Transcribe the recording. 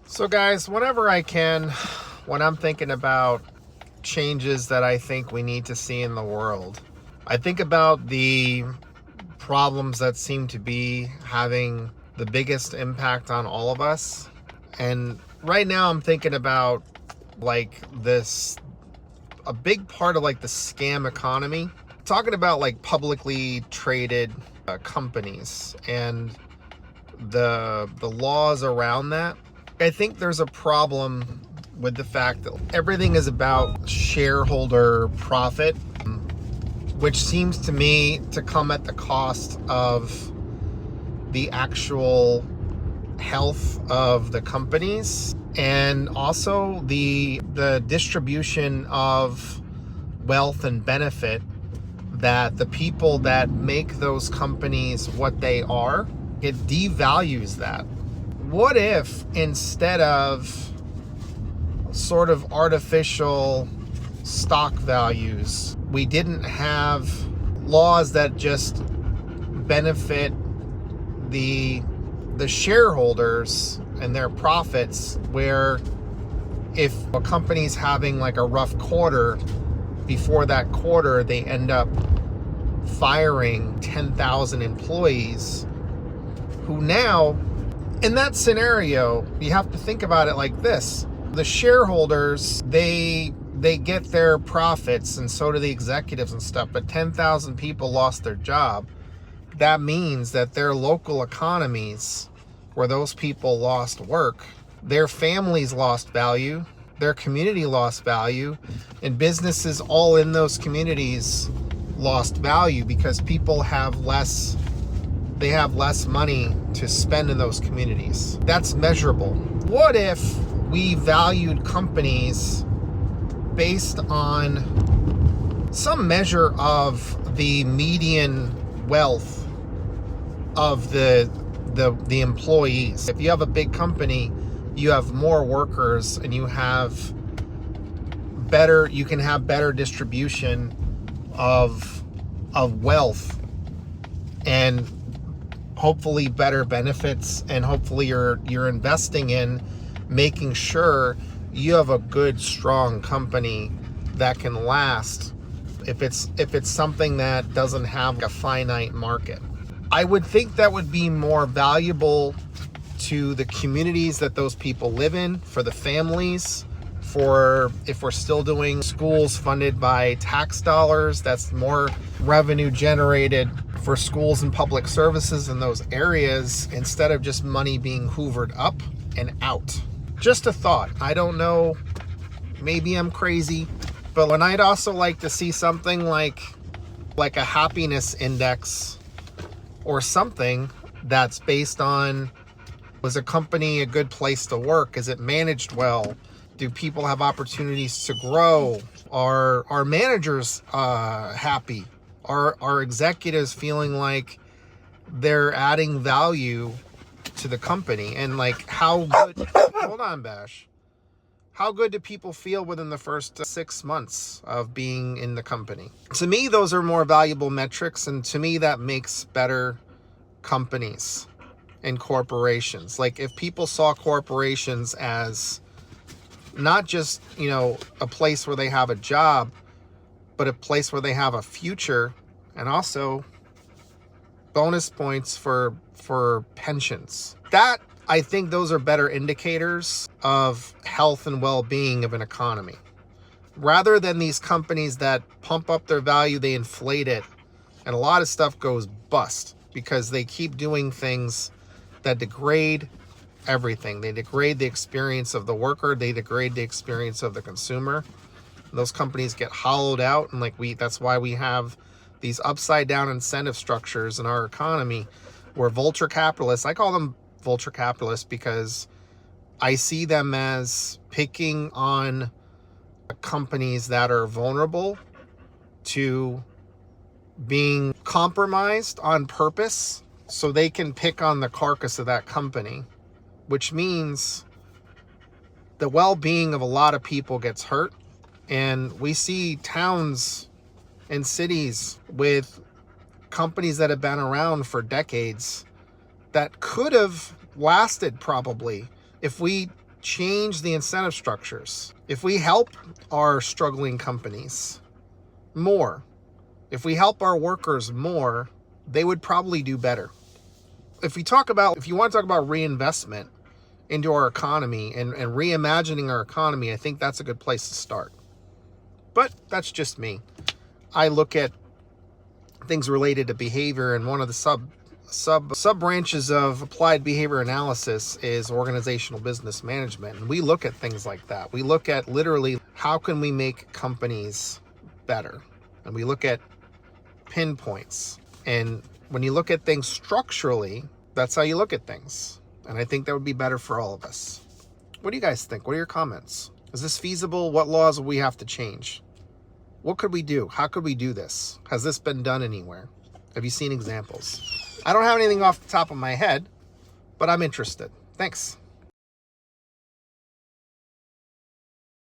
So guys, whenever I can, when I'm thinking about changes that I think we need to see in the world, I think about the problems that seem to be having the biggest impact on all of us. And right now I'm thinking about like this, a big part of like the scam economy. Talking about like publicly traded companies and the laws around that. I think there's a problem with the fact that everything is about shareholder profit, which seems to me to come at the cost of the actual health of the companies and also the distribution of wealth and benefit that the people that make those companies what they are, it devalues that. What if instead of sort of artificial stock values, we didn't have laws that just benefit the shareholders and their profits, where if a company's having like a rough quarter, before that quarter they end up firing 10,000 employees who now, in that scenario, you have to think about it like this. The shareholders, they get their profits, and so do the executives and stuff, but 10,000 people lost their job. That means that their local economies, where those people lost work, their families lost value, their community lost value, and businesses all in those communities lost value because people have less money to spend in those communities. That's measurable. What if we valued companies based on some measure of the median wealth of the employees? If you have a big company, you have more workers and you can have better distribution of wealth, and hopefully better benefits, and hopefully you're investing in making sure you have a good, strong company that can last if it's something that doesn't have a finite market. I would think that would be more valuable to the communities that those people live in, for the families, for if we're still doing schools funded by tax dollars, that's more revenue generated for schools and public services in those areas, instead of just money being hoovered up and out. Just a thought. I don't know, maybe I'm crazy, but when I'd also like to see something like a happiness index or something that's based on, was a company a good place to work? Is it managed well? Do people have opportunities to grow? Are managers happy? Are executives feeling like they're adding value to the company? And like, how good, hold on, Bash. How good do people feel within the first 6 months of being in the company? To me, those are more valuable metrics, and to me, that makes better companies and corporations. Like, if people saw corporations as not just, a place where they have a job, but a place where they have a future, and also bonus points for pensions. That, I think those are better indicators of health and well-being of an economy, rather than these companies that pump up their value, they inflate it, and a lot of stuff goes bust because they keep doing things that degrade everything. They degrade the experience of the worker, they degrade the experience of the consumer. Those companies get hollowed out, and that's why we have these upside down incentive structures in our economy, where vulture capitalists, I call them vulture capitalists because I see them as picking on companies that are vulnerable to being compromised on purpose, so they can pick on the carcass of that company, which means the well-being of a lot of people gets hurt. And we see towns and cities with companies that have been around for decades that could have lasted probably if we change the incentive structures. If we help our struggling companies more, if we help our workers more, they would probably do better. If you want to talk about reinvestment into our economy and reimagining our economy, I think that's a good place to start. But that's just me. I look at things related to behavior, and one of the sub branches of applied behavior analysis is organizational business management. And we look at things like that. We look at literally how can we make companies better? And we look at pinpoints. And when you look at things structurally, that's how you look at things. And I think that would be better for all of us. What do you guys think? What are your comments? Is this feasible? What laws will we have to change? What could we do? How could we do this? Has this been done anywhere? Have you seen examples? I don't have anything off the top of my head, but I'm interested. Thanks.